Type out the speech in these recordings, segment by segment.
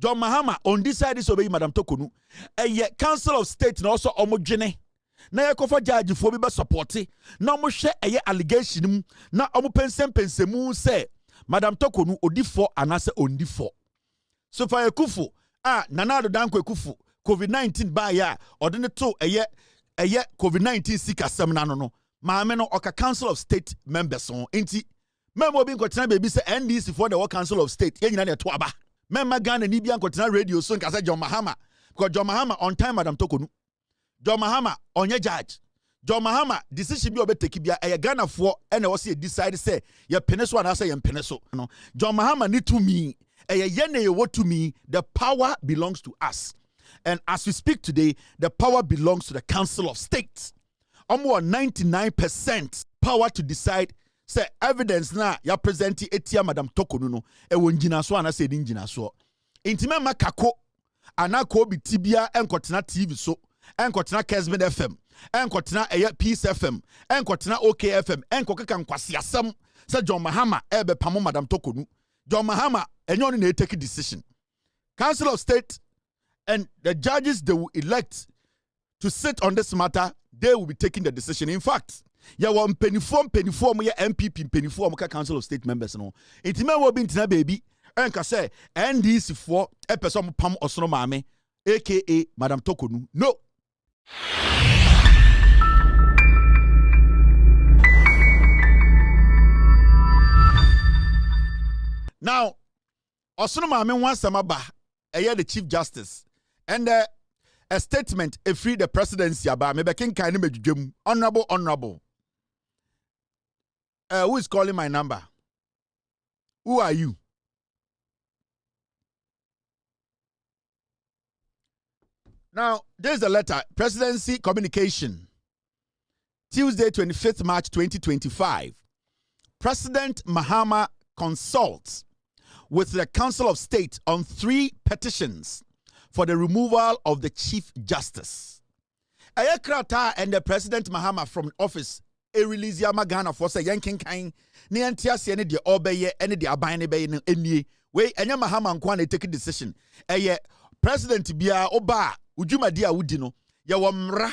John Mahama on this side is obey Madam Torkornoo. Council of State na also omodwene. Na yakofa judge for be support. Na omo hwe allegation na omo pensemu say Madam Torkornoo odi for anase ondi for. So for Ekufu Nana Danko Ekufu COVID-19 ba ya odene to COVID-19 sika sem na no maame no oka Council of State members on enti memo bi nkotena baby say NDC for the Council of State yenyina na to aba memma Ghana ni bia nkotena radio so nka say John Mahama because John Mahama on time Madam Torkornoo John Mahama onye judge John Mahama decision bi obeteki bia Ghana for ene wo say decide say ye pene so na say ye pene so no John Mahama need to me what to me the power belongs to us. And as we speak today, the power belongs to the Council of State. Almost 99% power to decide. Say evidence na ya presenti etia Madam Torkornoo no e wonjina so ana say dinjina so. Intime makako anako bi tibia enkotena TV so, enkotena Kesben FM, enkotena Peace FM, enkotena OK FM, enkokeka nkwasi asem say John Mahama ebe pamo Madam Torkornoo. John Mahama enyo ne take a decision. Council of State and the judges they will elect to sit on this matter, they will be taking the decision. In fact, ya wa mpeniform ya MPP mpeniform ka Council of State members no. Intime wo bi ntina baby enka say NDC for e person pam osono maame aka Madam Torkornoo. No. Now, osono maame wansamaba the Chief Justice and a statement free the presidency about me bekin kind of honorable. Who is calling my number? Who are you? Now, there's the letter, Presidency Communication. Tuesday, 25th March 2025. President Mahama consults with the Council of State on 3 petitions for the removal of the Chief Justice. Ayakrata and the President Mahama from office a release Ghana for say yankin kind ni antiasi any the obeye any the abine bay any way any Mahama nkwane take a decision. President Bia Oba Ujuma dia udino ya wamra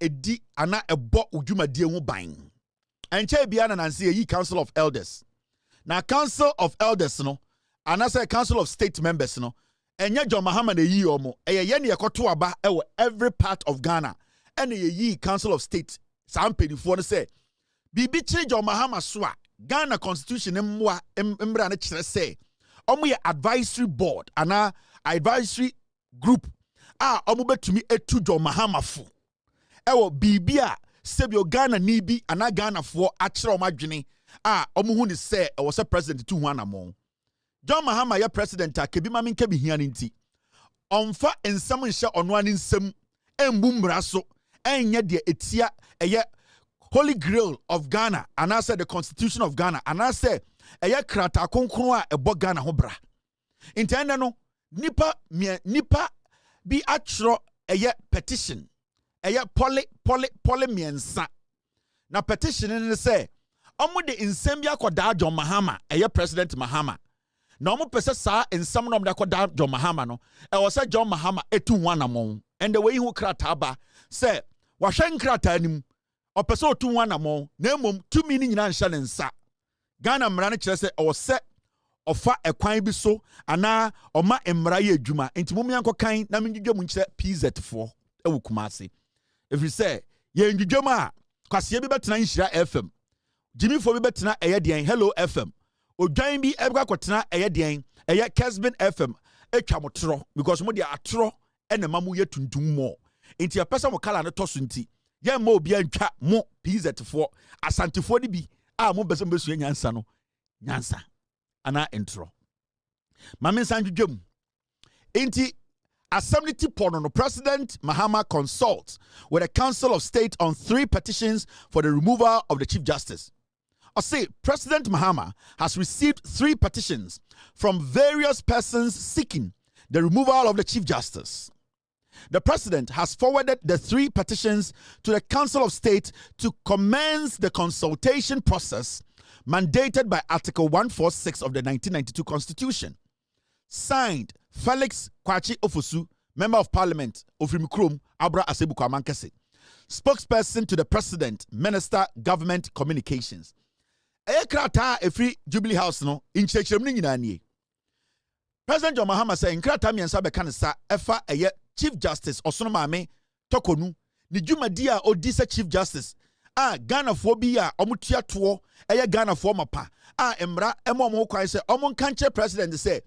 edi ana ebo Ujuma dia wubain. And che biana nansi ye Council of Elders. Now, Council of Elders, no, and I say Council of State members, no, and yet John Mahama de ye omo, yeni yakotu aba every part of Ghana, and ye Council of State, some penny for say, Bibi John Mahama swa, Ghana Constitution emwa embrane chere say, omo advisory board, and advisory group, omo betumi etu John Mahama fu, bibia sebio Ghana nibi, and Ghana for achira omadwene. Omuhu ni say was a president to one among John Mahama ya president kebi mamin kebi hian nti onfa ensam nhye ono ani nsam embumra so enye de etia Holy Grail of Ghana and I said the Constitution of Ghana and I said krata konkron a ebo Ghana ho bra intenda no nipa bi atro petition poly miensa na petition ni say omo de nsem bia koda John Mahama President Mahama na omo pese sa nsem no omo da koda John Mahama no was say John Mahama etu wanamon and the way hu krata ba say wahwe krata anim opese otu wanamon na emom tumi ni nyina nhye ne nsa Ghana mra ne kire say say ofa ekwan bi so ana oma emra ye adwuma enti mum yankokan na menjudwa mu nkire PZ4 ewu Kumase if you say ye ndwudwam a kwase bi betena nhira FM Jimmy for betena den Hello FM odwan bi ebga kwotena den Kesben FM etwa motro because mo de atro ene mamu ye tuntum mo enti apesa mo kala ne toso nti ye ma obi antwa mo PZ4 asantifo ni bi mo besu nyansa no nyansa ana intro mamen sanjudwam enti Assembly Pono, President Mahama consults with the Council of State on 3 petitions for the removal of the Chief Justice. I say President Mahama has received 3 petitions from various persons seeking the removal of the Chief Justice. The President has forwarded the 3 petitions to the Council of State to commence the consultation process mandated by Article 146 of the 1992 Constitution. signed Felix Kwachi Ofosu, Member of Parliament of Rimikrom, Abra Asebuko Amankese. Spokesperson to the President, Minister, Government Communications. Krata efri Jubilee House no in Chechirem ni nyina nie. President John Mahama say nkrata miensa beka ne sa efa Chief Justice Osono Maame Torkornoo ni dwumadi a odi se Chief Justice Ghana fo bi a omutua to Ghana fo mapa emra emo kwan se omo kanche president say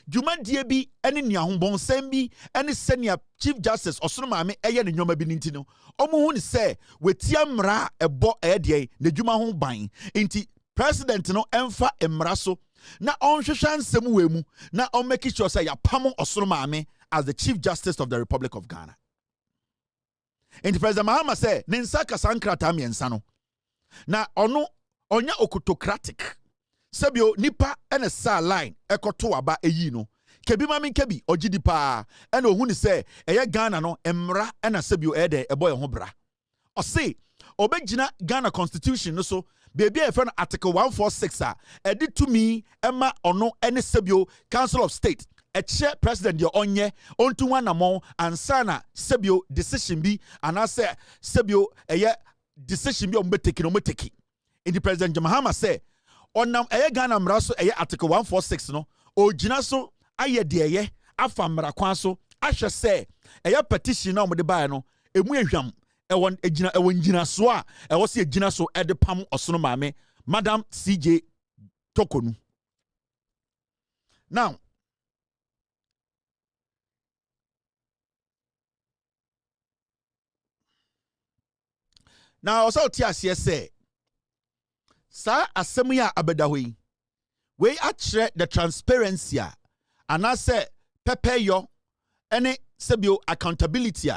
dwumadie bi ene nia hombonsem bi ene senior Chief Justice Osono Maame ne nyoma bi ninti no omo hu ni say wetia mra ebo de ne dwuma ho ban nti president no emfa emra so na onhwehwan nsem wemu na on make sure say ya pamo Osono Maame as the Chief Justice of the Republic of Ghana. And Prez Mahama say ninsa kasankrata miensa no na ono onya okutocratic sebio nipa ene sa line ekoto aba eyi no kebi mami kebi ogidi pa ene ohun ni say eye Ghana no emra ena sebio ede eboy ho bra o say obegina Ghana constitution no so baby e friend article 146 edi to me ema ono ene sebio Council of State chair president your onye onto one among ansana sebio decision bi anase sebio eye decision bi ombeteki in the president Mahama say onam eye Ghana mra so eye article 146 no ogina so aye de eye afa mra kwan so ahwe say eye petition na omde bae no emu ehwam ewon egina ewon gina so a ewo se egina so ede pam Osono Maame Madam CJ Torkornoo. Now also TSC say sa asemu ya abedahoyi we atre the transparency and I say pepeyo any sebio accountability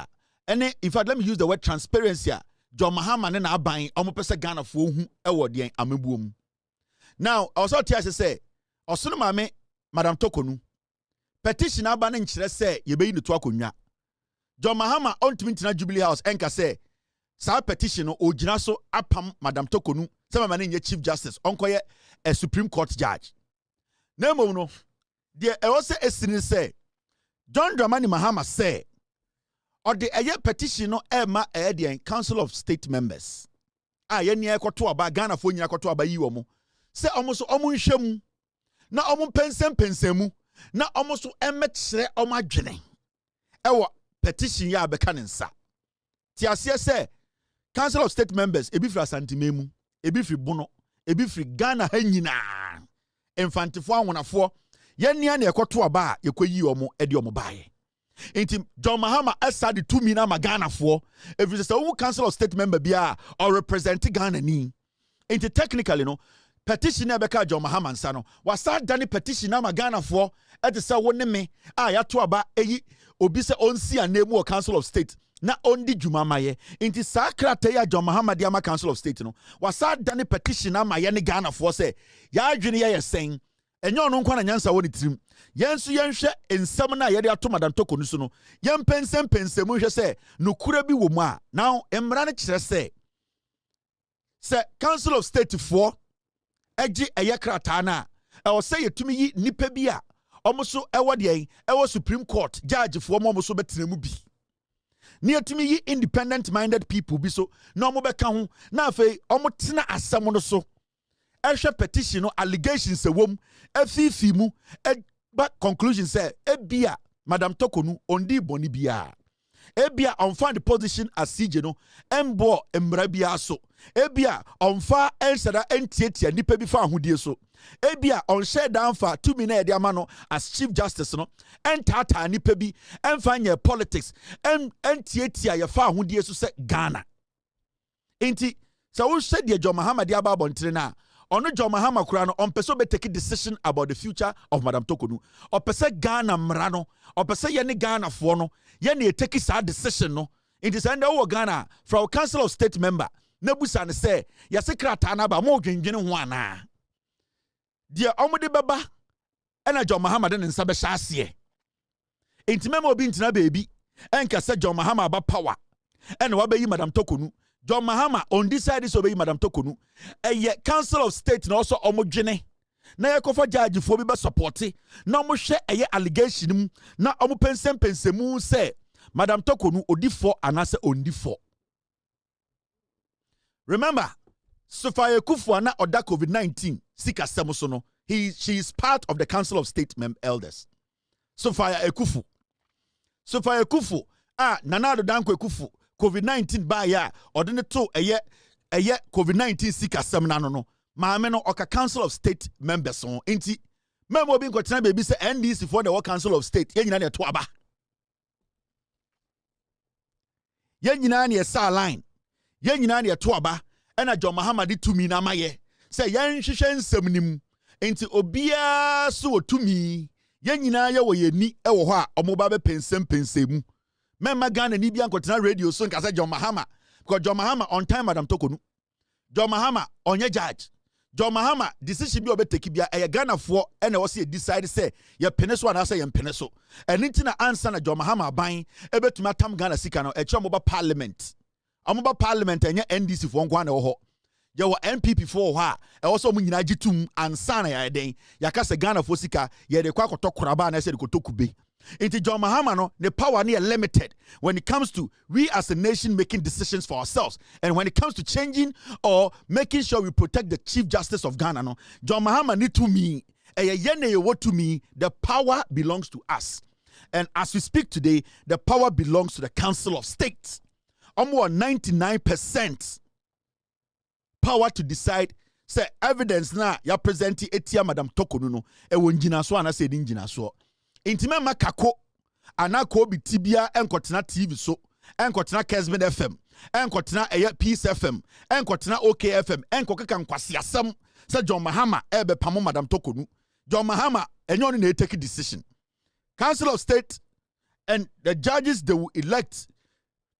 any if I let me use the word transparency John Mahama na aban omopese Ghana fo hu ewo de amebuom. Now also TSC say Osono Maame Madam Torkornoo petition aba na nkyere say yebeyi ne to akonwa John Mahama ontimi ntina Jubilee House enka say sa petition no ogina so apam Madam Torkornoo se mama ne Chief Justice onkoye a Supreme Court judge na mom no de e wo se esini say John Dramani Mahama say or the petition no ema the Council of State Members ye ne ekoto aba Ghana fo nyina ekoto aba yi wo mo se omo so omo nhwemu na omo pensem na omo so emekyere omo adwene ewo petition ya abeka ne nsa ti ase say Council of State Members ebi firi Asantememu ebi firi Bono ebi firi Ghana ha nyina infantifo anwonafo yenia na ekoto aba yekoyi omo ede omo baaye enti John Mahama asa de 2 million Ghana fo every say who Council of State Member bia or represent Ghana ni enti technically no petition na beka John Mahama nsa no wasa dane petition na Ghana fo e de say wo ne me yato aba eyi obi se onsi anemu o Council of State na ondi dwuma maye inti sakrata ya John Mahama de ama Council of State no wasa dane petition na maye ne Ghana fo say ya adwene ye sen enyo no nkwa na nyansa woni tirim yensu yenhwe ensam na ye de ato Madam Torkornoo so no yempensem hwe say nokura bi wo mu a now emra ne kire say Council of State fo egi eye krata na e wo say yetumi yi nipa bi a omo so ewo de ewo Supreme Court judge fo omo so betenemu bi near to me independent minded people be so no mo beka ho na afei omo tena asem no so ehwe petition no allegations wom afifi mu but conclusion say ebia Madam Torkornoo ondi boni bia ebia on find the position as CJ no embo emra bia so ebia on fa ensada entietia nipa bi fa ahodie so ebia on share down for 2 minutes de amano as Chief Justice no entata nipa bi emfa nye politics entietia ye fa ahodie so se Ghana enti so we said the John Mahama de aba bontre na ono John Mahama kura no on person be take a decision about the future of Madam Torkornoo o pese Ghana mra no o pese ye ne Ghana fo no ye ne take sa decision no it is under our Ghana from Council of State Member nebusa ne say ya secretary na ba mo dwendwene ho ana de omode beba ena John Mahama de nsa be hyase intimem obi ntina baby enka say John Mahama ba power ena wa bayi Madam Torkornoo John Mahama on this side is obey Madam Torkornoo Council of State na also omodwene na yakofa judge fo bi be support na omo hwe eye allegation mu na omo pensem say Madam Torkornoo odifo anase ondifo. Remember, Sophia Ekufuor na oda COVID-19 sika semuso no. She is part of the Council of State Elders. Sophia Ekufuor. Sophia Ekufuor Nanado Danko Ekufuor COVID-19 ba ya odine to eye COVID-19 sika sem na no. Maame no oka Council of State members on enti memo bi nkotena baby say NDC for the Council of State ye nyina na to aba. Ye nyina na sa line. Ye nyina na to aba. Ena John Mahama di tumi na maye. Say yen hwehwe nsem nim. Enti obia so tumi. Ye nyina ye wo ye ni e wo ho a omoba be pensem. Memma Ghana ni bia nkotena radio so nka say John Mahama. Because John Mahama on time Madam Torkornoo. John Mahama onye judge. John Mahama decision bi obeteki bia e Ghana fo ena wo se decide say ye pene so ana say ye pene so. Enti na answer na John Mahama ban ebetumi atam Ghana sika no e che omoba parliament. Omoba parliament enye NDC fo nkwa na wo ho. Ye wo NPP fo ho a e wo so mo nyina gitum ansa na ya den. Yaka se Ghana fo sika ye de kwa kotokoraba na se de kotokube. Into John Mahama no, the power near limited when it comes to we as a nation making decisions for ourselves. And when it comes to changing or making sure we protect the Chief Justice of Ghana, no, John Mahama need to me, to me, the power belongs to us. And as we speak today, the power belongs to the Council of State. Almost 99% power to decide. Say evidence na ya presenti etia Madam Torkornoo no, e wonjina so ana se di njina so. Intime makako anako bi tibia enkotena TV so enkotena Kesben FM enkotena Peace FM enkotena OK FM enkokeka nkwasi asem se John Mahama ebe pamo Madam Torkornoo. John Mahama enyo na take decision. Council of State and the judges they will elect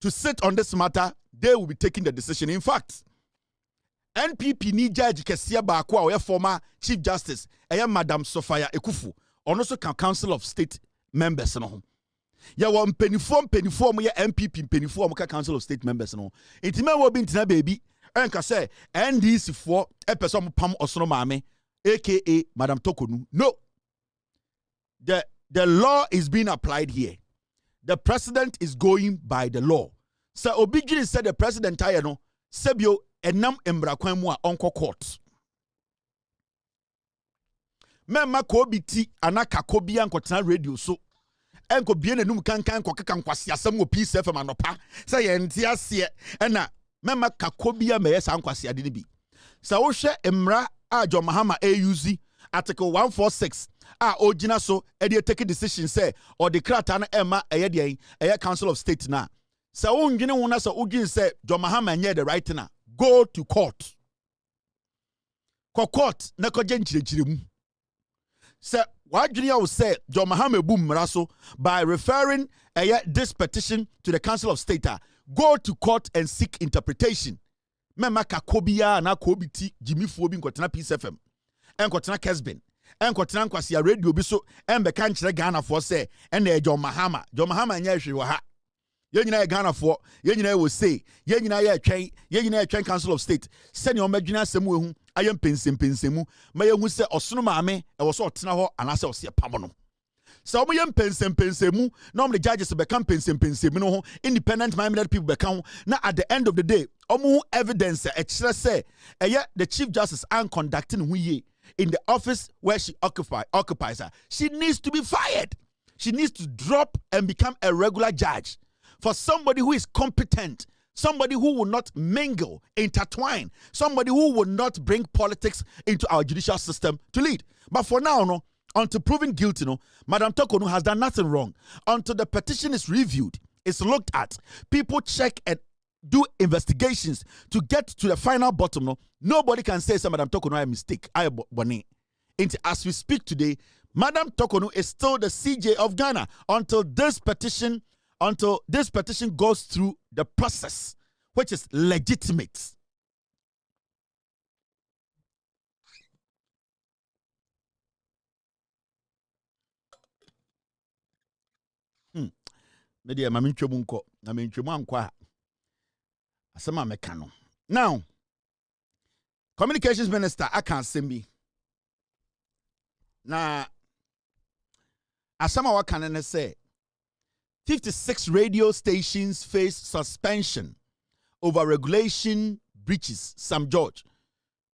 to sit on this matter, they will be taking the decision. In fact, NPP ni judge kesia ba ko a former Chief Justice Madam Sophia Ekufuor also can Council of State members no. Ya wa mpeniform ya MPP mpeniform ka Council of State members no. Intima wo bi ntina baby enka say NDC for person pam osono maame aka Madam Torkornoo. No. The law is being applied here. The president is going by the law. So Obijiri said the president aye no sebio enam embrakwan mu a onko court. Memma ko biti anaka ko bia nkotena radio so enko bie nanum kankan ko keka nkwase asem wo Peace FM anopa say ye ntia ase na memma kako bia me yesa nkwase ade ne bi sa wo hwe emra a John Mahama AUZ article 146 a ogina so e dey take decision say or the krata na emma eye dey eye Council of State na sa wo ndwene wo na sa ogin say John Mahama nye the right na go to court court na ko genchirechire mu. So, what you say, John Mahama boom raso by referring this petition to the Council of State, go to court and seek interpretation. Mema kakobia na kobiti Jimmy Fobi nkotena Peace FM, nkotena Kesben, nkotena nkwasi ya radio biso, mbeka nchire Ghana for say, John Mahama nye hwe ha. Ye nyina Ghana for, ye nyina wo say, ye nyina ye twen Council of State. Send your medjuna semu ehu. Ayem pensemu ma ye hu se osono maame e wo so otena ho anase o se pamono so mo yem pensemu na the judges be kan pensemu no ho independent minded people be kan na at the end of the day omo evidence e kire se the Chief Justice and conducting hu ye in the office where she occupies her. She needs to be fired. She needs to drop and become a regular judge. For somebody who is competent, somebody who will not mingle, intertwine, somebody who will not bring politics into our judicial system to lead. But for now, no, until proven guilty, no, Madam Torkornoo has done nothing wrong. Until the petition is reviewed, it's looked at, people check and do investigations to get to the final bottom. No, nobody can say, Madam Torkornoo, I mistake. As we speak today, Madam Torkornoo is still the CJ of Ghana until this petition goes through the process, which is legitimate. Media mami nchomunko, na me nchomu ankwa. Asema mekano. Now, Communications Minister Akan Sembi na asama waka ne say 56 radio stations face suspension over regulation breaches. Sam George.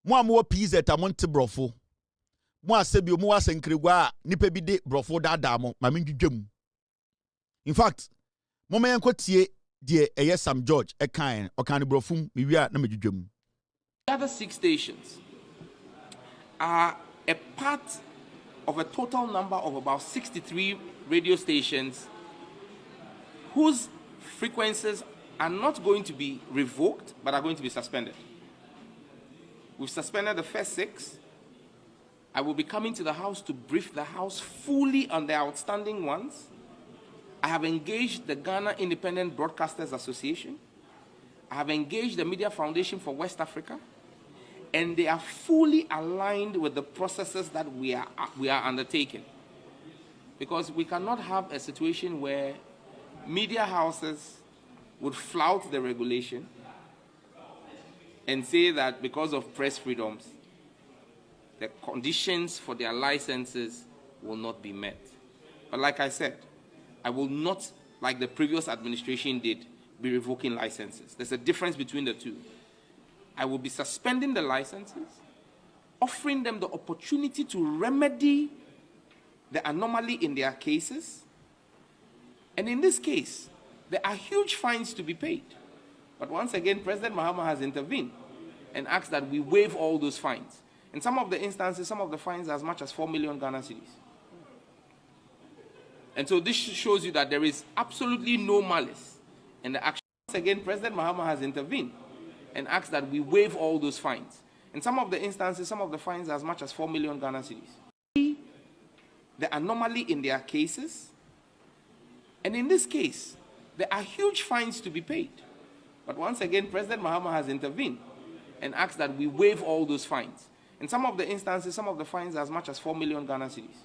Mo amwo PZ amonte brofo. Mo asebi mo asenkregwa nipa bi de brofo dada mo ma menwedwam. In fact, mo men kotie de eye Sam George ekan okan brofum mi wi a na medwedwam. The other 6 stations are a part of a total number of about 63 radio stations whose frequencies are not going to be revoked, but are going to be suspended. We've suspended the first 6. I will be coming to the House to brief the House fully on the outstanding ones. I have engaged the Ghana Independent Broadcasters Association. I have engaged the Media Foundation for West Africa, and they are fully aligned with the processes that we are undertaking. Because we cannot have a situation where media houses would flout the regulation and say that because of press freedoms, the conditions for their licenses will not be met. But like I said, I will not, like the previous administration did, be revoking licenses. There's a difference between the two. I will be suspending the licenses, offering them the opportunity to remedy the anomaly in their cases. And in this case, there are huge fines to be paid. But once again, President Mahama has intervened and asked that we waive all those fines. In some of the instances, some of the fines are as much as 4 million Ghana cedis. And so this shows you that there is absolutely no malice in the action. Once again, President Mahama has intervened and asked that we waive all those fines. In some of the instances, some of the fines are as much as 4 million Ghana cedis. The anomaly in their cases. And in this case, there are huge fines to be paid. But once again, President Mahama has intervened and asked that we waive all those fines. In some of the instances, some of the fines are as much as 4 million Ghana cedis.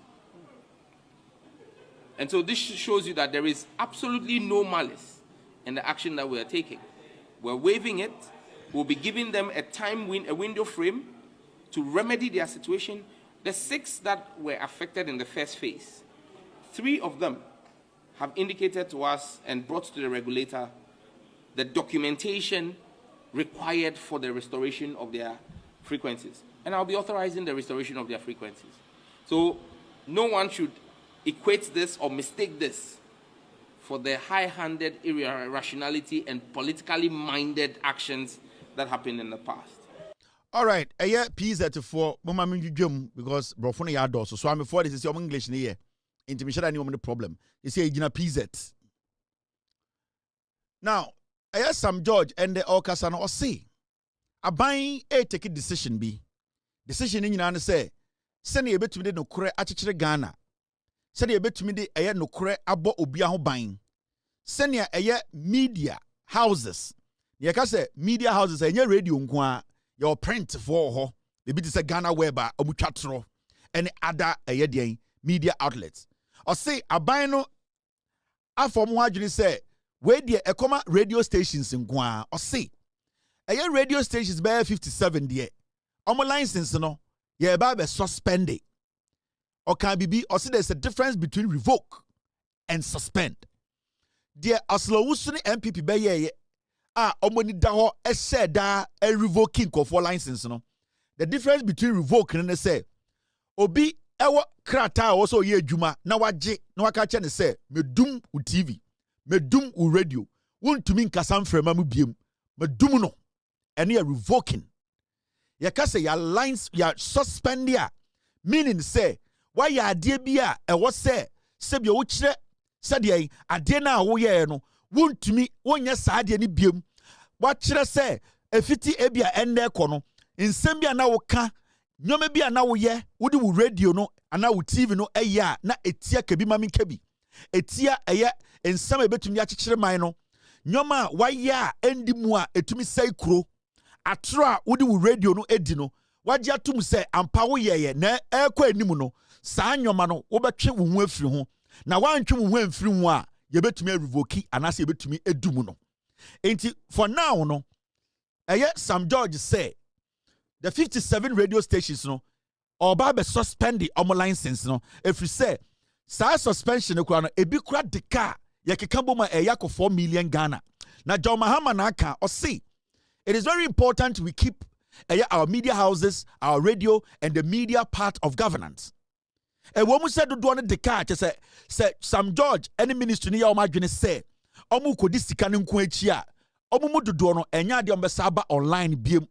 And so this shows you that there is absolutely no malice in the action that we are taking. We're waiving it. We'll be giving them a window frame to remedy their situation. The 6 that were affected in the first phase, 3 of them have indicated to us and brought to the regulator the documentation required for the restoration of their frequencies. And I'll be authorizing the restoration of their frequencies. So no one should equate this or mistake this for the high-handed irrationality and politically minded actions that happened in the past. All right, a year PZ4, Mama Minjum, because Brofone Yado, so I'm before this is your English in here. Intimation any woman problem. You say Gina PZ. Now, I asked Sam George and the Okasano or say, a buying a take a decision be. Decision in an say, send a bit to me no cre at Ghana. Send a bit to me a no cre abo obiaho buying. Send ya a media houses. Yaka say media houses and your radio nkwa your print for ho. Maybe this a Ghana Weber Omuchatro and other a media outlets. Or say a bino a form wajuni say where the ekoma radio stations in Gwa or say a radio stations by 57 dear. Omo license no ye ba suspended. Or can be or see there's a difference between revoke and suspend. Dear Oslo Usuni MPP by ye omoni da ho e share da a revoking for license no. The difference between revoke and say obi ewo krata also ye adwuma na waje na waka che ne say medum u TV medum u radio wontumi nkasa mfrema mu biem medum no ene ya revoking ya ka say ya lines ya suspend ya meaning say why ya ade bia ewo say bi wo kire sade ade na wo ye no wontumi wonya saade ni biem wa kire say efiti ebia enne kono nsem bia na wo ka nyoma bia na wo ye wodi wo radio no ana wo TV no eya na etia kabi mami kabi etia eye nsem ebetumi akyekyere man no nyoma waya endi mu a etumi sai kuro atro a wodi wo radio no edi no wagye atum se ampa wo yeye na ekwa anim no saa nyoma no wo betwe wo hu afiri ho na wantwe wo hu amfiri ho a ye betumi revoke anase ye betumi edum no enti for now no eye Sam George say the 57 radio stations no or ba suspend the license no if you say sa suspension no kura no ebi kura de car ye keka boma eyako 4 million Ghana na John Mahama na aka or see it is very important we keep our media houses, our radio, and the media part of governance. And when we said to do the car, say Sam George, any ministry near our margin say, Omu could this canon quenchia, Omu to do no, and yadi on online beam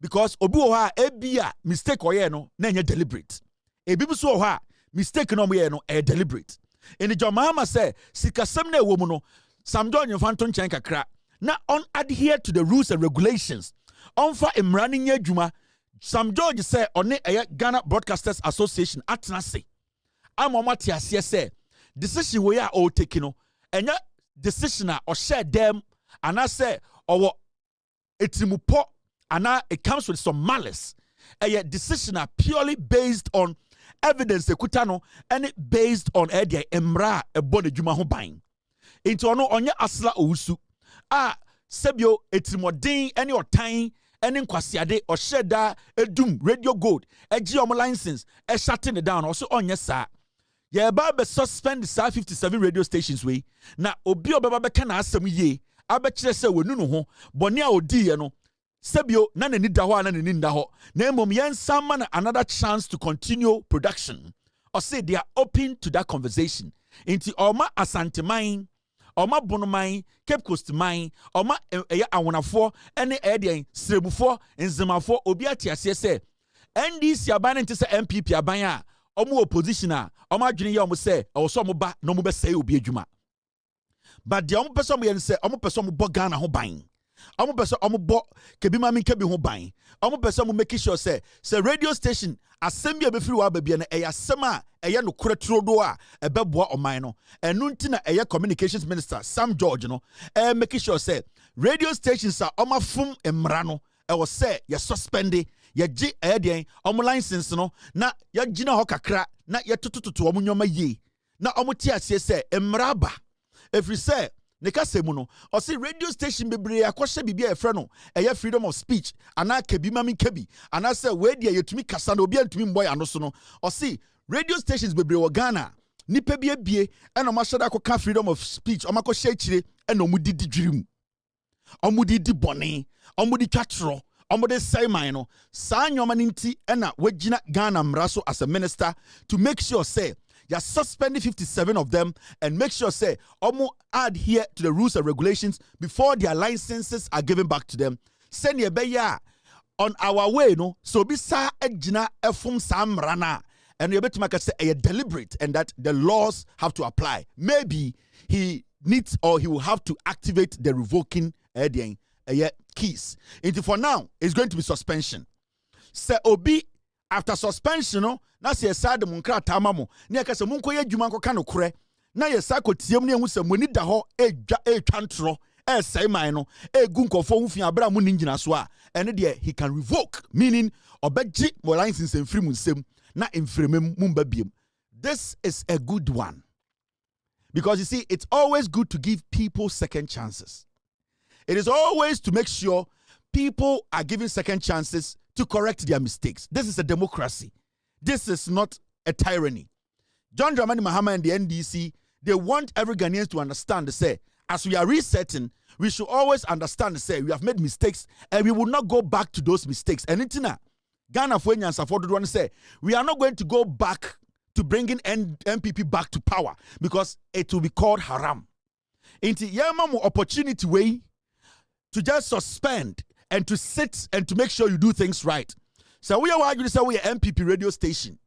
because Obuha ebia mistake or yeno, nanya deliberate. A bibu so ha mistake no yeno a deliberate. In the John Mahama say, Sika semne womuno, Sam George and Phantom Chanka crack, not adhere to the rules and regulations. Onfa imrani nye juma Sam George say on a Ghana Broadcasters Association atnase amomati asie say decision we are all taking no enya decision or share them and I say or etimupo and it comes with some malice a decision are purely based on evidence ekutano and it based on dia emra ebone juma ho ban into ono onye asla owusu sebio etimodin any or time any kwasiade or sheda edum radio gold egi license shutting it down also on yes sir ye ba be suspend the 57 radio stations we na obi obeba be kana asem ye abekire se wonu no ho bone a odi ye no sebio na nani da ho na nani nda ho na emom yen sama another chance to continue production or say they are open to that conversation into oma asanteman Oma Bonomai, Cape Coast Mine, Oma Awanafo, any Edian, Srebufo, and Zemafo, Obiatia say, NDC abaning to say MPP abaya, Omo oppositioner, Oma Junior must say, or some ba no more say Obi Juma. But the Omo person we say, Omo person Bogana ho buying. Omo person Omo bo Kebimami Kebi ho buying. Omo person will make sure say radio station assembly be free wa baby na eya sema eya no kretro do a ebeboa oman no enu ntina eya communications minister Sam George no make sure say radio stations are omafum emra no e wo say ye suspend ye gi den omo license no na ye gina ho kakra na ye totototo omo nyoma yi na omo ti ase say emra ba every say Nika semuno or see radio station bebre akoshe bibia efre no eye freedom of speech ana kebi mami kebi ana say we dia yetumi kasa na obi antumi mboy anoso no or see radio stations bebre wo Ghana nipa bie bie ena ma shada ko ka freedom of speech o makoshe chire ena omudidi dwirim omudidi bone omudi twatro omudi say man no sa nyoma nti ena wagina Ghana mraso as a minister to make sure say you're suspending 57 of them and make sure say omo adhere to the rules and regulations before their licenses are given back to them. Send ye beya on our way no so be sa ejina efum sam rana and you better make say a deliberate and that the laws have to apply. Maybe he needs or he will have to activate the revoking keys. Into for now it's going to be suspension. Say obi after suspension no na se sade munkra tamamo na yakase munko ye dwuma nkoka no kore na ye sakotiem ne hu se moni da ho twantro say man no egu nkofo hu fi abra mu ninjina so a ene de he can revoke meaning obeji mo license enfiri mu nsem na enfiremem mu mba biem. This is a good one because you see it's always good to give people second chances. It is always to make sure people are given second chances to correct their mistakes. This is a democracy. This is not a tyranny. John Dramani Mahama and the NDC, they want every Ghanaian to understand, they say, as we are resetting, we should always understand, say, we have made mistakes and we will not go back to those mistakes. And itina, Ghana for Nyans afforded one say, we are not going to go back to bringing MPP back to power because it will be called haram. Into yamamu opportunity way to just suspend and to sit and to make sure you do things right. So we are arguing say we are MPP radio station.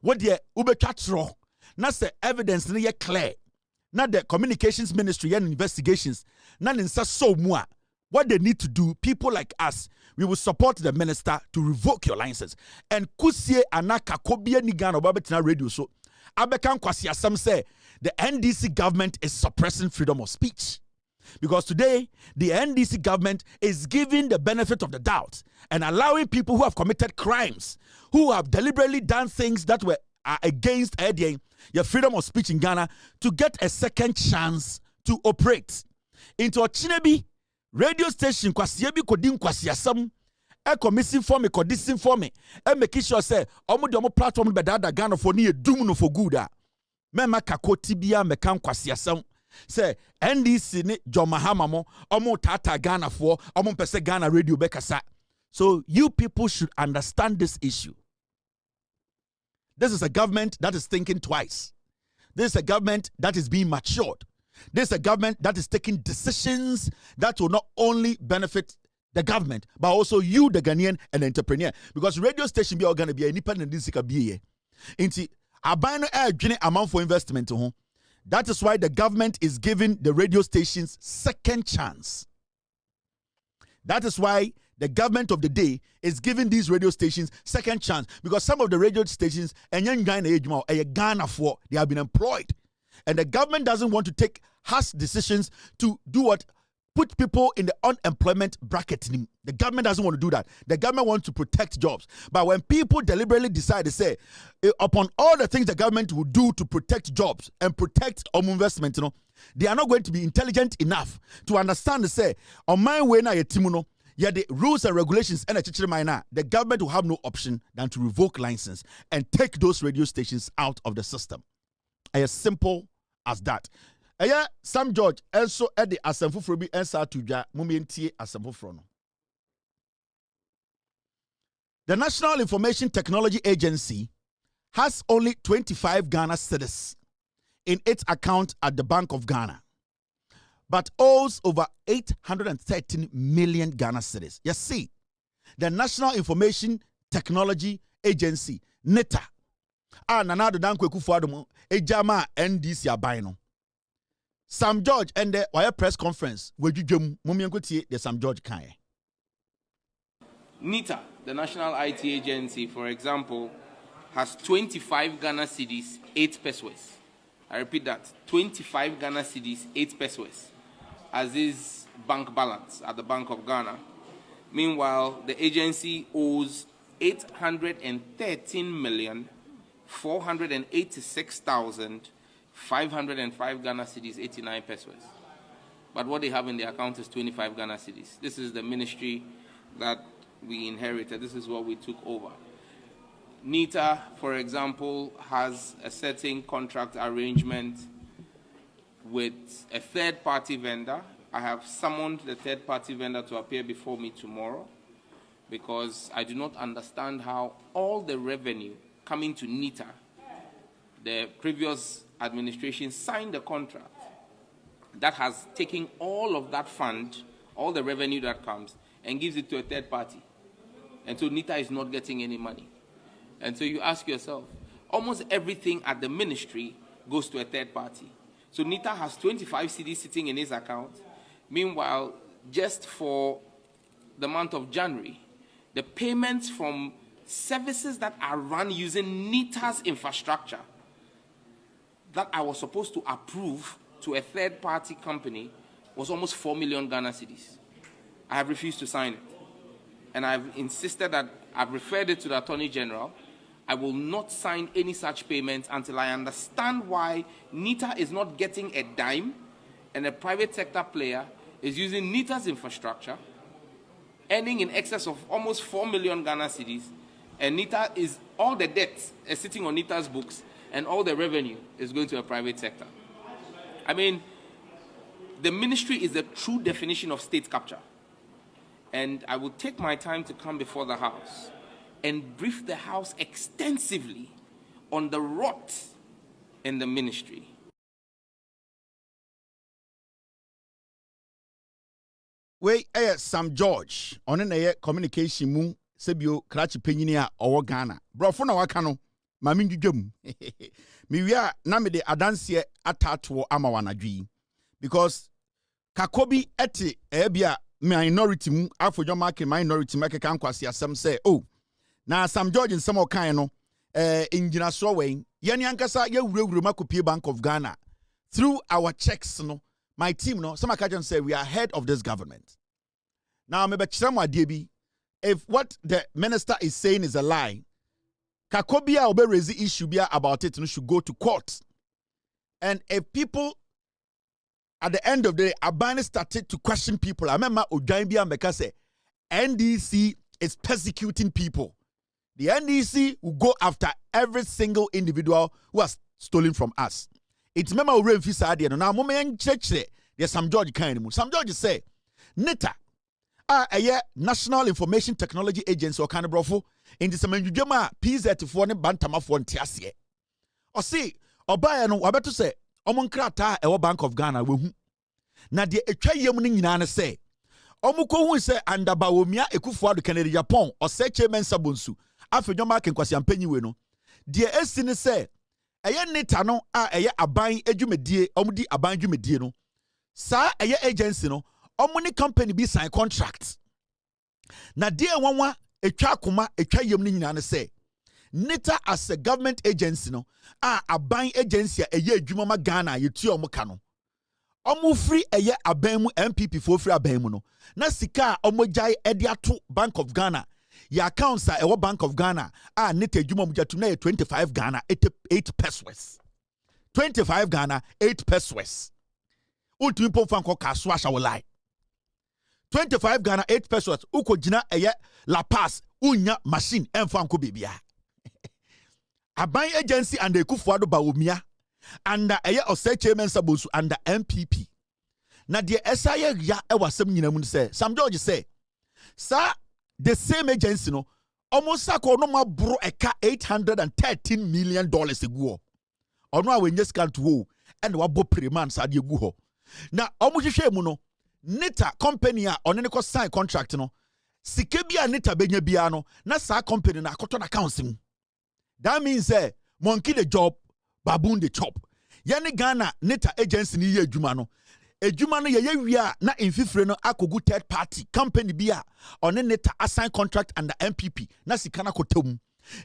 What the ube catro? Not the evidence na clear. Not the communications ministry and investigations. Not in so more. What they need to do, people like us, we will support the minister to revoke your license. And kusie anaka kobie nigano babetina radio so. Abekan kwasi asam say the NDC government is suppressing freedom of speech. Because today, the NDC government is giving the benefit of the doubt and allowing people who have committed crimes, who have deliberately done things that were against your freedom of speech in Ghana, to get a second chance to operate. Into a Chinebi radio station, Kwasiebi Kodin Kwasiasam, missing for me, dissing for me, and make sure say, omo platform be that Ghana for near doom no for good. Mema kako tibia mekan kwasiasam. Say NDC ni John Mahama mo, omo tata Ghana for, omo pese Ghana radio bekasa. So you people should understand this issue. This is a government that is thinking twice. This is a government that is being matured. This is a government that is taking decisions that will not only benefit the government, but also you, the Ghanaian and the entrepreneur. Because radio station be going to be independent this be inti abano adwene amount for investment. That is why the government is giving the radio stations second chance. That is why the government of the day is giving these radio stations second chance, because some of the radio stations and young Ghana for they have been employed, and the government doesn't want to take harsh decisions to do what put people in the unemployment bracket. The government doesn't want to do that. The government wants to protect jobs. But when people deliberately decide to say, upon all the things the government will do to protect jobs and protect investment, they are not going to be intelligent enough to understand to say, on my way na yetimuno. Yeah, the rules and regulations and the government will have no option than to revoke license and take those radio stations out of the system. As simple as that. Sam George also at the Asamfufrobi and Satuja Mumientie Asamfufrono. The National Information Technology Agency has only 25 Ghana cedis in its account at the Bank of Ghana, but owes over 813 million Ghana cedis. You see, the National Information Technology Agency, NITA, nanado dankwe kufuadomo, ejama NDC abaino. Sam George and the wire press conference, where you the Sam George Kanye. NITA, the National IT Agency, for example, has 25 Ghana cedis, 8 pesos. I repeat that, 25 Ghana cedis, 8 pesos, as is bank balance at the Bank of Ghana. Meanwhile, the agency owes 813,486,505 Ghana cedis, 89 pesos. But what they have in their account is 25 Ghana cedis. This is the ministry that we inherited. This is what we took over. NITA, for example, has a certain contract arrangement with a third-party vendor. I have summoned the third-party vendor to appear before me tomorrow, because I do not understand how all the revenue coming to NITA, the previous administration signed a contract that has taken all of that fund, all the revenue that comes, and gives it to a third party. And so NITA is not getting any money. And so you ask yourself, almost everything at the ministry goes to a third party. So NITA has 25 cedis sitting in his account. Meanwhile, just for the month of January, the payments from services that are run using NITA's infrastructure that I was supposed to approve to a third-party company was almost 4 million Ghana cedis. I have refused to sign it. And I've insisted that I've referred it to the Attorney General. I will not sign any such payments until I understand why NITA is not getting a dime and a private sector player is using NITA's infrastructure, earning in excess of almost 4 million Ghana cedis, and NITA is, all the debt is sitting on NITA's books, and all the revenue is going to a private sector. I mean, the ministry is the true definition of state capture. And I will take my time to come before the House and brief the House extensively on the rot in the ministry. We Sam George on a communication mu sebio krachi penyinia owo Ghana. Brofo na waka no mami dwudwam. Me wia na me de adanse atato ama wanadwi, because kakobi eti ebia minority mu afodwo market minority make kan kwase asem say oh na Sam George in some kind no engina so we yene ankasa ye wurawura makopie Bank of Ghana through our checks no. My team, no, some occasions say we are ahead of this government. Now, maybe if what the minister is saying is a lie, Kakobia obe raise the issue about it and should go to court. And if people at the end of the day, Abani started to question people. I remember Ojainbia Meka say NDC is persecuting people. The NDC will go after every single individual who has stolen from us. It's member of Renfisa Adia. Now, moment church there's Sam George kind. Sam George say, Neta, a National Information Technology Agency or kind of brofo in the Samanjuma PZ for ne Bantama for Tiasie. Or see, or buy no, to say, Omonkrata, a Bank of Ghana, na de etwa yam ni nyina say omuko hu se andaba womia ekufuado Kennedy Japan o se chairman sabonsu afedwoma kenkwasi ampanyi we no de esi ne se eye neta no eye aban adwumedie omudi aban adwumedie no sa eye agency no omuni company bi sign contract na de wanwa etwa akoma etwa yam ni nyina ne say neta as a government agency no aban agency eye adwuma ma Ghana yetu omuka no omu free eye aban mu MPP for free aban mu no na sika omojai ediato Bank of Ghana ya accounts a Bank of Ghana neta adwuma mujatu na 25 Ghana 8 pesos 25 Ghana 8 pesos ultimi pomfa nko kaso asha wolai 25 Ghana 8 pesos uko jina eye La Paz unya machine emfa nko bibia aban agency and ekufuado bawomia under eye ose chairman sabosu under MPP na de esaye ya ewasem nyina mu say Sam George say sir the same agency no almost sako no ma bro eka $813 million egu ono a wenye scan to wo and wa bo preman sa de egu ho na omo hwehwe mu no neta company a one ne ko sign contract no sike bia neta benya bia no na sa company na akoto na accounts mu. That means monkey the job baboon the chop. Yani Ghana neta agency ni ye adwuma no. Adwuma no ye wia na infifre no akogu third party company bia on neta assign contract under MPP na sikana kotem.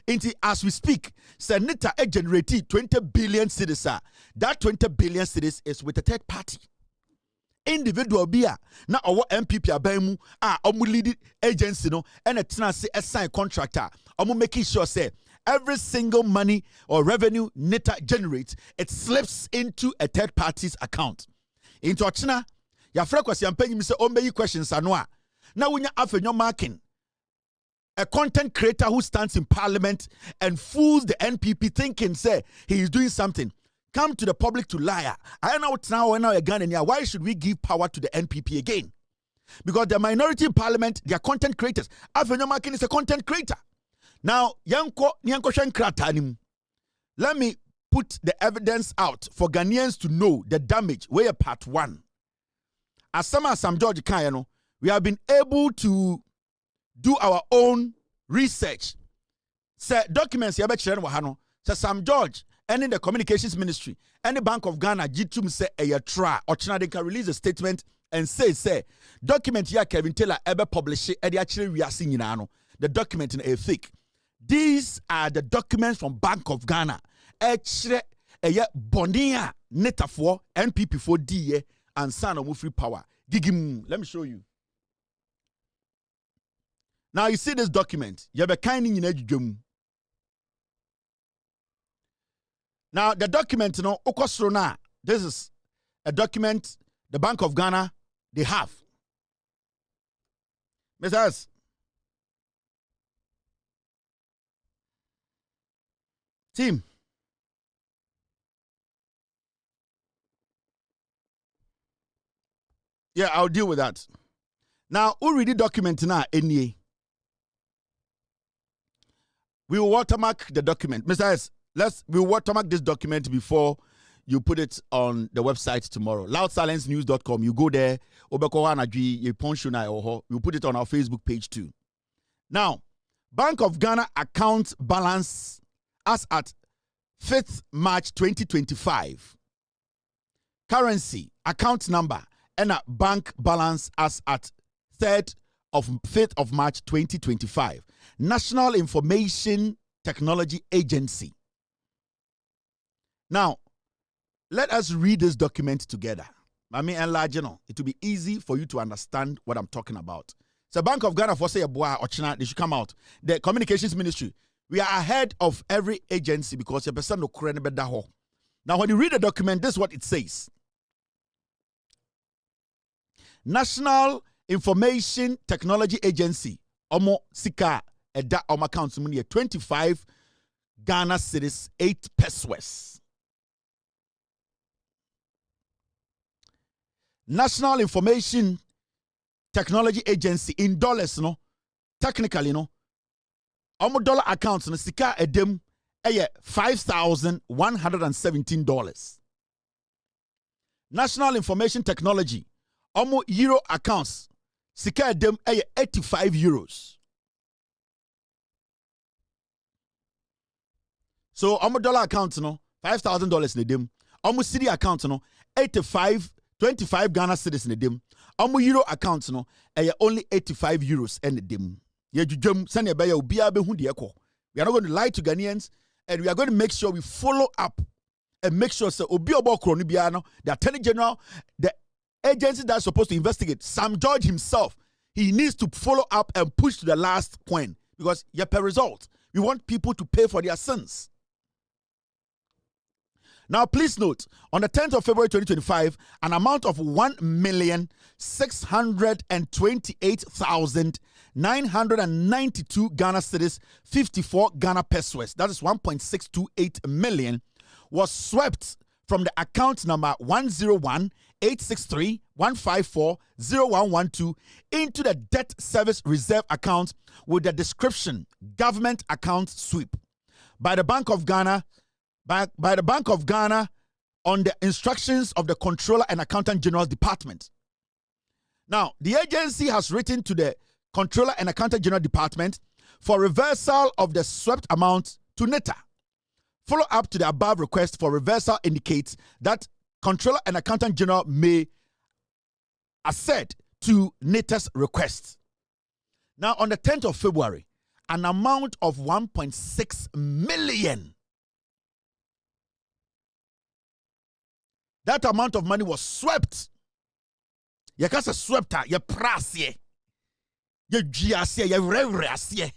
Inti as we speak, say neta generate 20 billion cedis. That 20 billion cedis is with a third party. Individual bia na owo MPP abamu omu lead agency no and a tenancy assign contractor. Omu making sure say every single money or revenue neta generates, it slips into a third party's account. Into Ochina, ya frequency and paying me say, "Oh, questions anwa." Now when you have your marking, a content creator who stands in parliament and fools the NPP thinking say he is doing something, come to the public to lie. I know now again and why should we give power to the NPP again? Because the minority in parliament, they are content creators. Afenyo marking is a content creator. Now, let me put the evidence out for Ghanaians to know the damage. We're part one. As Sam George Kayano, we have been able to do our own research. Say documents say Sam George, and in the communications ministry, and the Bank of Ghana, Jitum say a try, or China they can release a statement and say document here Kevin Taylor ever publish it, and actually we are seeing the document in a fake. These are the documents from Bank of Ghana. Echre eye bonia neta for NPP for DA and son of free power. Gigim, let me show you. Now you see this document. You have a kind in edge. Now the document, you know, okosrona. This is a document the Bank of Ghana they have. Mr. Team. Yeah, I'll deal with that. Now, who read the document now? We will watermark the document. Mr. S, we'll watermark this document before you put it on the website tomorrow. Loudsilencenews.com. You go there. We'll put it on our Facebook page too. Now, Bank of Ghana account balance as at 5th March 2025. Currency, account number, and a bank balance as at 5th of March 2025. National Information Technology Agency. Now, let us read this document together. I mean, enlarge, it will be easy for you to understand what I'm talking about. So, Bank of Ghana, for say, they should come out. The Communications Ministry, we are ahead of every agency because your person no kurene beda ho. Now, when you read the document, this is what it says. National Information Technology Agency, omo sika eda omo account mu ne 25 Ghana cedis 8 pesos. National Information Technology Agency in dollars no technically no omo dollar accounts no sika edem eye $5,117. National Information Technology omo euro accounts sika edem eye €85. So omo dollar account no $5,000 ne dem. Omo cedi account no 25 Ghana cedis ne dem. Omo euro account no only €85 and dem. Ye jujum sane be ya obi abehu de ekọ. We are not going to lie to Ghanaians, and we are going to make sure we follow up and make sure so obi obo Torkornoo bia no, the Attorney General, the agency that's supposed to investigate, Sam George himself, he needs to follow up and push to the last point, because per result, we want people to pay for their sins. Now, please note, on the 10th of February 2025, an amount of 1,628,992 Ghana cedis, 54 Ghana pesos, that is 1.628 million, was swept from the account number 101-863-154-0112 into the Debt Service Reserve account with the description Government Account Sweep by the Bank of Ghana. By the Bank of Ghana on the instructions of the Controller and Accountant General's Department. Now, the agency has written to the Controller and Accountant General Department for reversal of the swept amount to NETA. Follow up to the above request for reversal indicates that Controller and Accountant General may accede to NETA's request. Now, on the 10th of February, an amount of 1.6 million. That amount of money was swept. You can't say swept, you prasye. You giasye, you revrasye.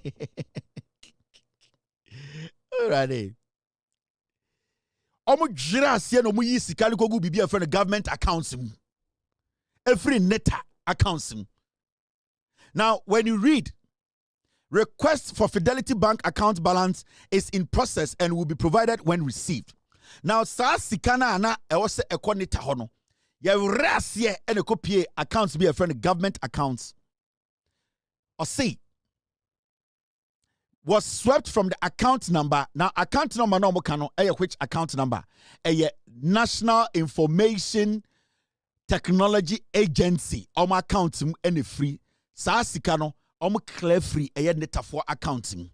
Alrighty. Omo girasye no mu yi sikali kogu bibi e friend government accounts. Every NETA accounts. Now, when you read, request for Fidelity Bank account balance is in process and will be provided when received. Now, sa sikana ana ewose ekonita hono. Ya rasye ene kopie accounts be a friend government accounts. Or see, was swept from the account number. Now, account number no mokano which account number? National Information Technology Agency. Oma account any free. Sa sikano omo clear free neta for accounting.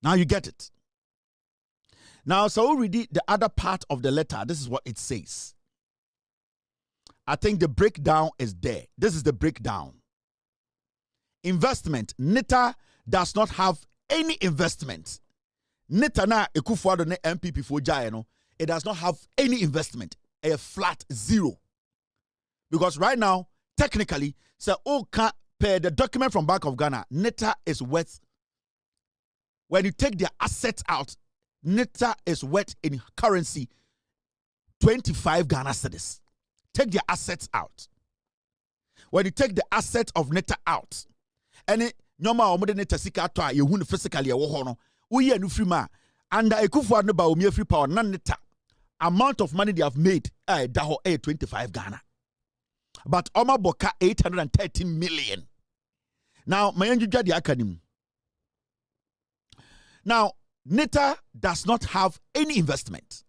Now you get it. Now, so we read the other part of the letter. This is what it says. I think the breakdown is there. This is the breakdown. Investment. NETA does not have any investment. NETA na ekufuado ne MPP for Jayeno. It does not have any investment. A flat zero. Because right now, technically, so per the document from Bank of Ghana, NETA is worth, when you take their assets out, NETA is worth in currency 25 Ghana cedis. Take their assets out. When you take the assets of NETA out, and nyoma omo de NETA sika to a yehun physically e wo ho no, we ye no free ma under Akufo-Addo ba omi free power na NETA amount of money they have made da ho 25 Ghana. But Oma Boka 813 million. Now, Mayanjujwa the academy. Now, NETA does not have any investment.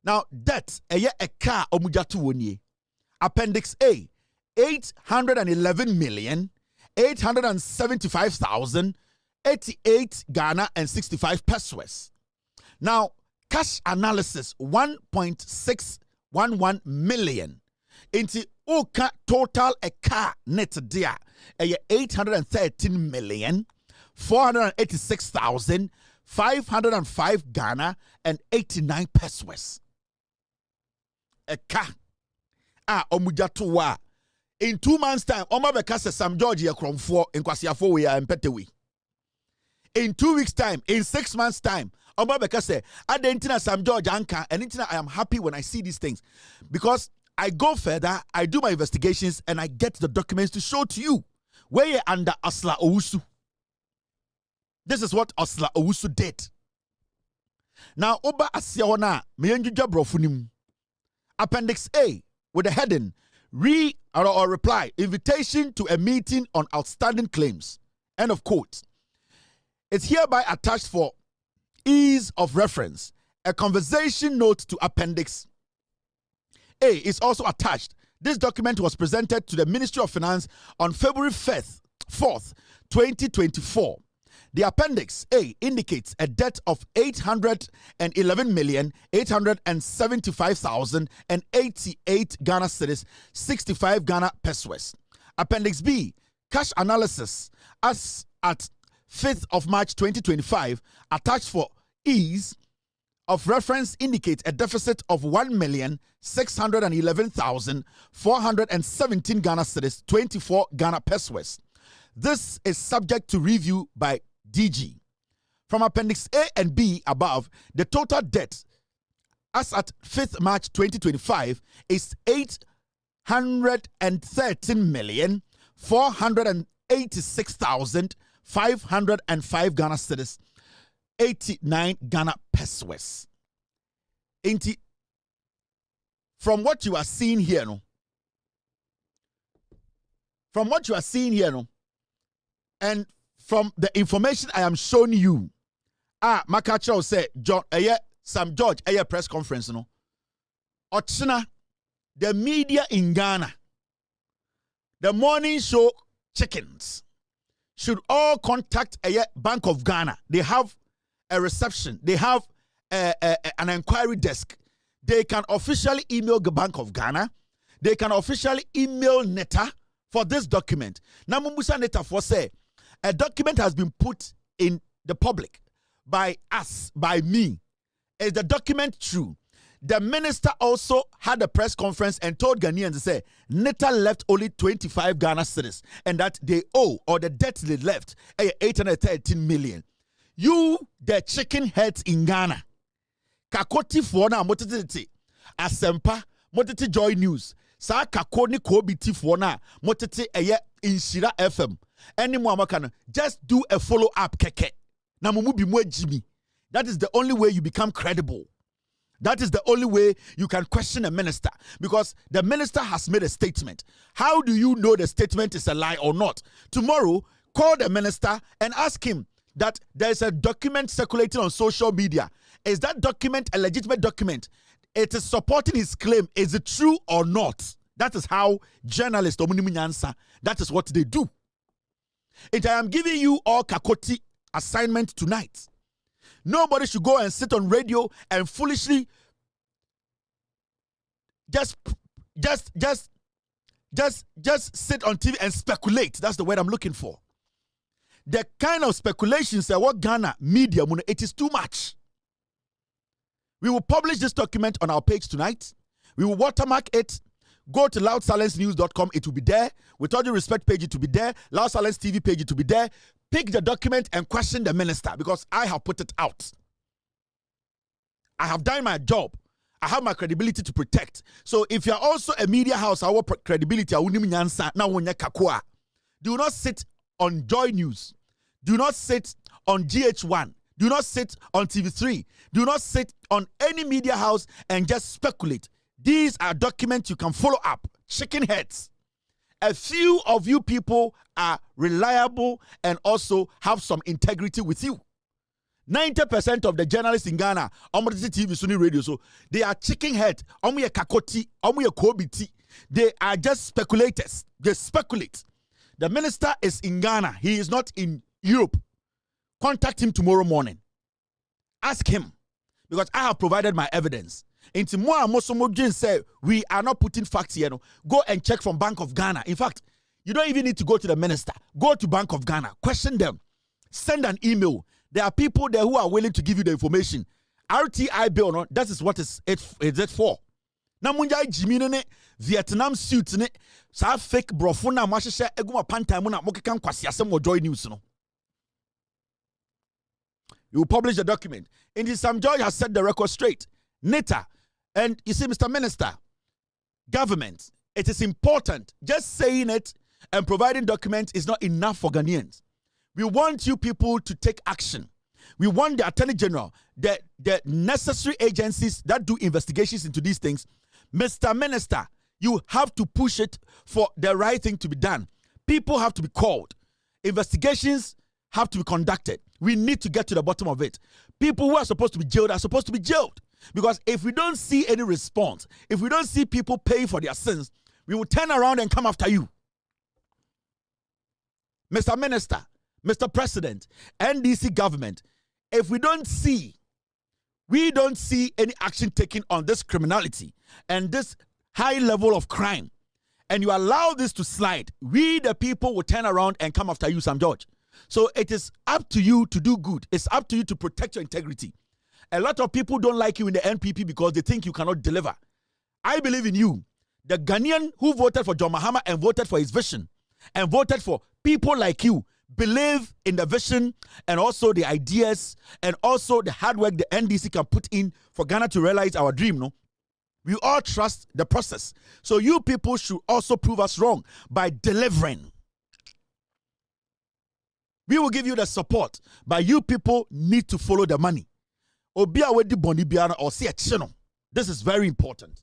Now, debt, a car omujatu wonye. Appendix A, 811,875,088 Ghana and 65 pesos. Now, cash analysis, 1.611 million. Into Oka total a car net dia, 813,486,505 Ghana and 89 pesos. A car. Omujatuwa. In 2 months' time, Oma Bekasa Sam George from 4 in Kwasiafo we are in Petewi. In 2 weeks' time, in 6 months' time, Oma Bekasa, Adentina Sam George Anka, and Intina, I am happy when I see these things. Because I go further, I do my investigations, and I get the documents to show to you. Where under Osla Owusu. This is what Osla Owusu did. Now, Oba Asiawana, Meyenjuja Brofunim. Appendix A, with the heading, reply, invitation to a meeting on outstanding claims. End of quote. It's hereby attached for ease of reference. A conversation note to Appendix A is also attached. This document was presented to the Ministry of Finance on February 4th, 2024. The Appendix A indicates a debt of 811,875,088 Ghana cedis, 65 Ghana pesos. Appendix B, cash analysis as at 5th of March 2025, attached for ease of reference, indicates a deficit of 1,611,417 Ghana cedis, 24 Ghana pesos. This is subject to review by DG. From Appendix A and B above, the total debt as at 5th March 2025 is 813,486,505 Ghana cedis, 89 Ghana pesos. From what you are seeing here, and from the information I am showing you, Makacho say John, Sam George, press conference, Ochina, the media in Ghana, the morning show chickens should all contact Bank of Ghana. They have a reception. They have an inquiry desk. They can officially email the Bank of Ghana. They can officially email NETA for this document. Now, Mumbusa NETA for say, a document has been put in the public by us, by me. Is the document true? The minister also had a press conference and told Ghanaians to say NETA left only 25 Ghana cedis and that they owe, or the debt they left, 813 million. You, the chicken heads in Ghana, Kakoti Fuona Motiti, Asempa, Motiti Joy News, Sa Kakoni Kobiti Fuona, Motiti Inshira FM. Any more just do a follow up keke. Na mumu bi mwe Jimmy. That is the only way you become credible. That is the only way you can question a minister, because the minister has made a statement. How do you know the statement is a lie or not? Tomorrow, call the minister and ask him that there is a document circulating on social media. Is that document a legitimate document? It is supporting his claim. Is it true or not? That is how journalists, that is what they do. And I am giving you all Kakoti assignment tonight. Nobody should go and sit on radio and foolishly just sit on TV and speculate. That's the word I'm looking for. The kind of speculations that what Ghana media, it is too much. We will publish this document on our page tonight. We will watermark it. Go to loudsilencenews.com. It will be there. With all due respect page, it will be there. Loud Silence TV page, it will be there. Pick the document and question the minister, because I have put it out. I have done my job. I have my credibility to protect. So if you're also a media house, our credibility, do not sit on Joy News. Do not sit on GH1. Do not sit on TV3. Do not sit on any media house and just speculate. These are documents you can follow up. Chicken heads. A few of you people are reliable and also have some integrity with you. 90% of the journalists in Ghana, TV, Sunni radio, so they are chicken head. Kakoti, Kobiti. They are just speculators. They speculate. The minister is in Ghana. He is not in Europe. Contact him tomorrow morning. Ask him, because I have provided my evidence. Into more and more, say we are not putting facts here. No. Go and check from Bank of Ghana. In fact, you don't even need to go to the minister. Go to Bank of Ghana. Question them. Send an email. There are people there who are willing to give you the information. RTI bill, no, that is what is it for. Namunja Jimmy Vietnam suit ne sa fake brofuna mahyehyɛ eguma panta mu na mokekan kwasi asem wo Joy News no. You will publish the document. Indeed, Sam George has set the record straight. NETA. And you see, Mr. Minister, government, it is important. Just saying it and providing documents is not enough for Ghanaians. We want you people to take action. We want the Attorney General, the necessary agencies that do investigations into these things. Mr. Minister, you have to push it for the right thing to be done. People have to be called. Investigations have to be conducted. We need to get to the bottom of it. People who are supposed to be jailed are supposed to be jailed. Because if we don't see any response, if we don't see people pay for their sins, we will turn around and come after you. Mr. Minister, Mr. President, NDC government, if we don't see any action taken on this criminality and this high level of crime, and you allow this to slide, we the people will turn around and come after you, Sam George. So it is up to you to do good. It's up to you to protect your integrity. A lot of people don't like you in the NPP because they think you cannot deliver. I believe in you. The Ghanaian who voted for John Mahama and voted for his vision and voted for people like you believe in the vision and also the ideas and also the hard work the NDC can put in for Ghana to realize our dream, no? We all trust the process. So you people should also prove us wrong by delivering. We will give you the support, but you people need to follow the money. This is very important.